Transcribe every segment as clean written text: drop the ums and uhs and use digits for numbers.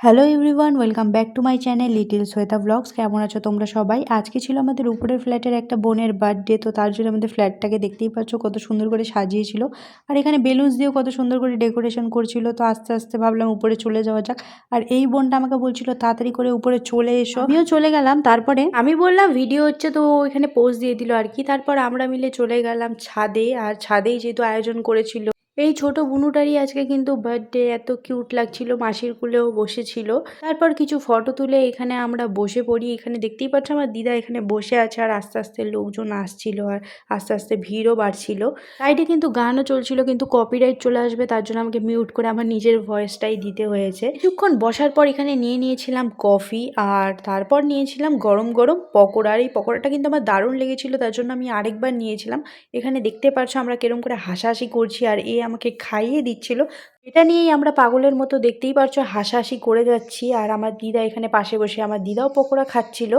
Hello everyone, welcome back to my channel Little Shweta Blogs. কেমন আছো তোমরা সবাই? আজকে ছিল আমাদের উপরের ফ্ল্যাটের একটা বোনের বার্থডে, তো তার জন্য আমাদের ফ্ল্যাটটাকে দেখতেই পাচ্ছ কত সুন্দর করে সাজিয়েছিল। আর এখানে বেলুনস দিয়েও কত সুন্দর করে ডেকোরেশন করছিল। তো আস্তে আস্তে ভাবলাম উপরে চলে যাওয়া যাক। আর এই বোনটা আমাকে বলছিল তাড়াতাড়ি করে উপরে চলে এসো, আমিও চলে গেলাম। তারপরে আমি বললাম ভিডিও হচ্ছে, তো এখানে পোজ দিয়ে দিল আর কি। তারপর আমরা মিলে চলে গেলাম ছাদে। আর ছাদেই যেহেতু আয়োজন করেছিল, এই ছোট বুনুটারই আজকে কিন্তু বার্থডে, এত কিউট লাগছিল, মাসির কুলেও বসেছিল। তারপর কিছু ফটো তুলে এখানে আমরা বসে পড়ি। এখানে দেখতেই পাচ্ছ আমার দিদা এখানে বসে আছে, আর আস্তে আস্তে লোকজন আসছিল, আর আস্তে আস্তে ভিড়ও বাড়ছিল। সাইডে কিন্তু গানও চলছিল, কিন্তু কপিরাইট চলে আসবে, তার জন্য আমাকে মিউট করে আমার নিজের ভয়েসটাই দিতে হয়েছে। কিছুক্ষণ বসার পর এখানে নিয়েছিলাম কফি, আর তারপর নিয়েছিলাম গরম গরম পকোড়া। আর এই পকোড়াটা কিন্তু আমার দারুণ লেগেছিল, তার জন্য আমি আরেকবার নিয়েছিলাম। এখানে দেখতে পাচ্ছ আমরা কিরম করে হাসাহাসি করছি, আর আমাকে খাইয়ে দিচ্ছিল। এটা নিয়েই আমরা পাগলের মতো দেখতেই পারছো হাসাহাসি করে যাচ্ছি। আর আমার দিদা এখানে পাশে বসে, আমার দিদাও পকোড়া খাচ্ছিল।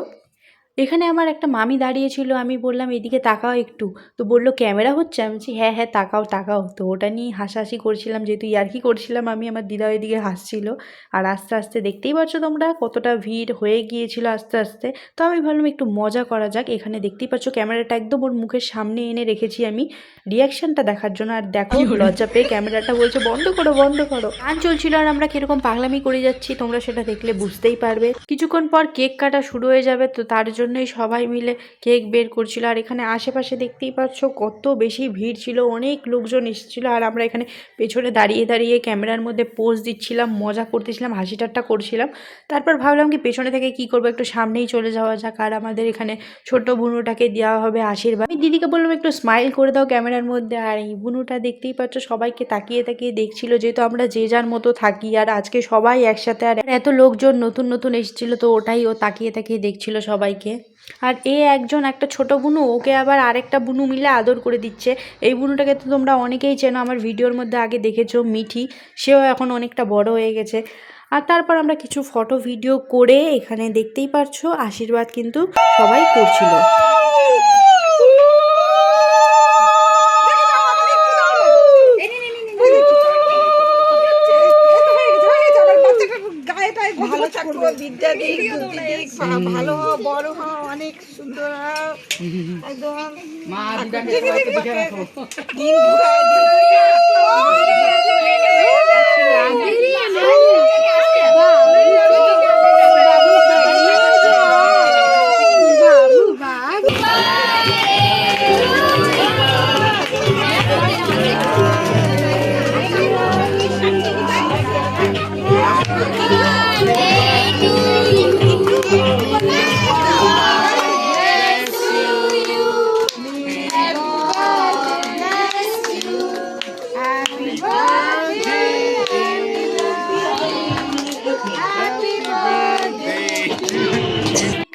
এখানে আমার একটা মামি দাঁড়িয়েছিল, আমি বললাম এদিকে তাকাও একটু। তো বললো ক্যামেরা হচ্ছে, আমি বলছি হ্যাঁ হ্যাঁ তাকাও তাকাও। তো ওটা নিয়ে হাসাহাসি করছিলাম, যেহেতু ইয়ার্কি করছিলাম আমি, আমার দিদা এদিকে হাসছিল। আর আস্তে আস্তে দেখতেই পাচ্ছ তোমরা কতটা ভিড় হয়ে গিয়েছিল আস্তে আস্তে। তো আমি ভাবলাম একটু মজা করা যাক। এখানে দেখতেই পাচ্ছ ক্যামেরাটা একদম ওর মুখের সামনে এনে রেখেছি আমি রিয়াকশনটা দেখার জন্য। আর দেখো লজ্জা পেয়ে ক্যামেরাটা বলছে বন্ধ করো বন্ধ করো। গান চলছিল আর আমরা কিরকম পাগলামি করে যাচ্ছি, তোমরা সেটা দেখলে বুঝতেই পারবে। কিছুক্ষণ পর কেক কাটা শুরু হয়ে যাবে, তো তার জন্যই সবাই মিলে কেক বের করছিল। আর এখানে আশেপাশে দেখতেই পাচ্ছ কত বেশি ভিড় ছিল, অনেক লোকজন এসেছিল। আর আমরা এখানে পেছনে দাঁড়িয়ে দাঁড়িয়ে ক্যামেরার মধ্যে পোজ দিচ্ছিলাম, মজা করতেছিলাম, হাসি ঠাট্টা করছিলাম। তারপর ভাবলাম কি পেছনে থেকে কি করবো, একটু সামনেই চলে যাওয়া যাক। আর আমাদের এখানে ছোট বুনুটাকে দেওয়া হবে আশীর্বাদ। আমি দিদিকে বললাম একটু স্মাইল করে দাও ক্যামেরার মধ্যে। আর এই বুনুটা দেখতেই পাচ্ছ সবাইকে তাকিয়ে তাকিয়ে দেখছিল, যেহেতু আমরা যে যার মতো থাকি। আর আজকে সবাই একসাথে, আর এত লোকজন নতুন নতুন এসেছিল, তো ওটাই ও তাকিয়ে তাকিয়ে দেখছিল সবাইকে। আর একজন একটা ছোট বুনু, ওকে আবার আরেকটা বুনু মিলে আদর করে দিচ্ছে। এই বুনুটাকে তো তোমরা অনেকেই চেনো, আমার ভিডিওর মধ্যে আগে দেখেছো, মিঠি। সেও এখন অনেকটা বড় হয়ে গেছে। আর তারপর আমরা কিছু ফটো ভিডিও করে এখানে দেখতেই পারছো আশীর্বাদ কিন্তু সবাই করছিল। ভালো থাকবো, বিদ্যা দিক, বুদ্ধি দিক, ভালো হও, বড় হও, অনেক সুন্দর হও, একদম দিন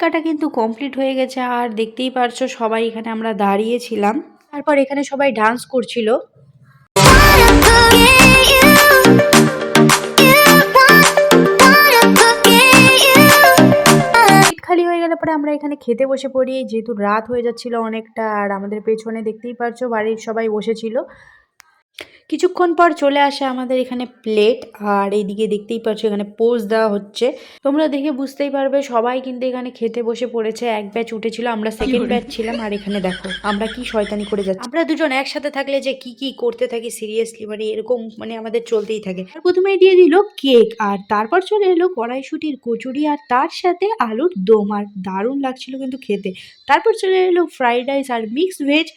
কাটা কিন্তু কমপ্লিট হয়ে গেছে। আর দেখতেই পারছো সবাই এখানে আমরা দাঁড়িয়েছিলাম। তারপর এখানে সবাই ডান্স করছিল। খালি হয়ে গেলে পরে আমরা এখানে খেতে বসে পড়ি, যেহেতু রাত হয়ে যাচ্ছিল অনেকটা। আর আমাদের পেছনে দেখতেই পারছো বাড়ির সবাই বসেছিল। কিছুক্ষণ পর চলে আসে আমাদের এখানে প্লেট, আর এইদিকে দেখতেই পাচ্ছ এখানে পোজ দেওয়া হচ্ছে। তোমরা দেখে বুঝতেই পারবে সবাই কিন্তু এখানে খেতে বসে পড়েছে। এক ব্যাচ উঠেছিল, আমরা সেকেন্ড ব্যাচ ছিলাম। আর এখানে দেখো আমরা কি শয়তানি করে যাচ্ছি। আমরা দুজন একসাথে থাকলে যে কি কি করতে থাকি সিরিয়াসলি, মানে এরকম মানে আমাদের চলতেই থাকে। আর প্রথমে দিয়ে দিল কেক, আর তারপর চলে এলো কড়াইশুটির কচুরি, আর তার সাথে আলুর দম। আর দারুণ লাগছিল কিন্তু খেতে। তারপর চলে এলো ফ্রাইড রাইস আর মিক্সড ভেজ,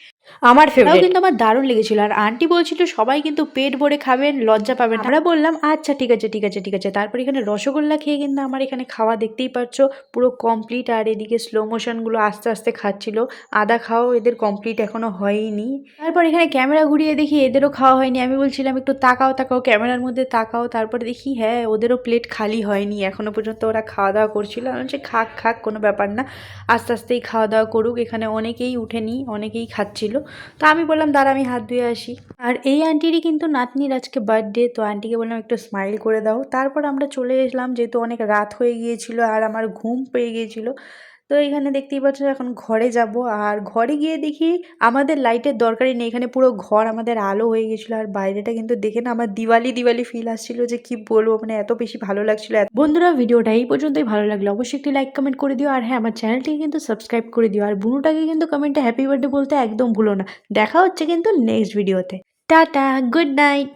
আমার ফেভারিট, কিন্তু আমার দারুণ লেগেছিল। আর আন্টি বলছিল সবাই কিন্তু পেট ভরে খাবেন, লজ্জা পাবেন। আমরা বললাম আচ্ছা ঠিক আছে ঠিক আছে ঠিক আছে। তারপর এখানে রসগোল্লা খেয়ে কিন্তু আমার এখানে খাওয়া দেখতেই পাচ্ছ পুরো কমপ্লিট। আর এদিকে স্লো মোশনগুলো আস্তে আস্তে খাচ্ছিল, আদা খাওয়াও এদের কমপ্লিট এখনো হয়নি। তারপর এখানে ক্যামেরা ঘুরিয়ে দেখি এদেরও খাওয়া হয়নি। আমি বলছিলাম একটু তাকাও তাকাও ক্যামেরার মধ্যে তাকাও। তারপরে দেখি হ্যাঁ ওদেরও প্লেট খালি হয়নি, এখনো পর্যন্ত ওরা খাওয়া দাওয়া করছিল। আমি বলছি খাক খাক, কোনো ব্যাপার না, আস্তে আস্তেই খাওয়া দাওয়া করুক। এখানে অনেকেই উঠেনি, অনেকেই খাচ্ছিল। তো আমি বললাম দাঁড়া আমি হাত ধুয়ে আসি। আর এই আন্টিরই কিন্তু নাতনির আজকে বার্থডে, তো আন্টিকে বললাম একটু স্মাইল করে দাও। তারপর আমরা চলে এলাম, যেহেতু অনেক রাত হয়ে গিয়েছিল আর আমার ঘুম পেয়ে গিয়েছিল। তো এখানে দেখতেই পাচ্ছ এখন ঘরে যাব, আর ঘরে গিয়ে দেখি আমাদের লাইটের দরকারই নেই, এখানে পুরো ঘর আমাদের আলো হয়ে গেছিলো। আর বাইরেটা কিন্তু দেখে না আমার দিওয়ালি দিওয়ালি ফিল আসছিল, যে কি বলবো, মানে এত বেশি ভালো লাগছিল। বন্ধুরা ভিডিওটা এই পর্যন্তই, ভালো লাগলো অবশ্যই একটি লাইক কমেন্ট করে দিও, আর হ্যাঁ আমার চ্যানেলটিকে কিন্তু সাবস্ক্রাইব করে দিও, আর বুনুটাকে কিন্তু কমেন্টে হ্যাপি বার্থডে বলতে একদম ভুলো না। দেখা হচ্ছে কিন্তু নেক্সট ভিডিওতে। Tata, good night.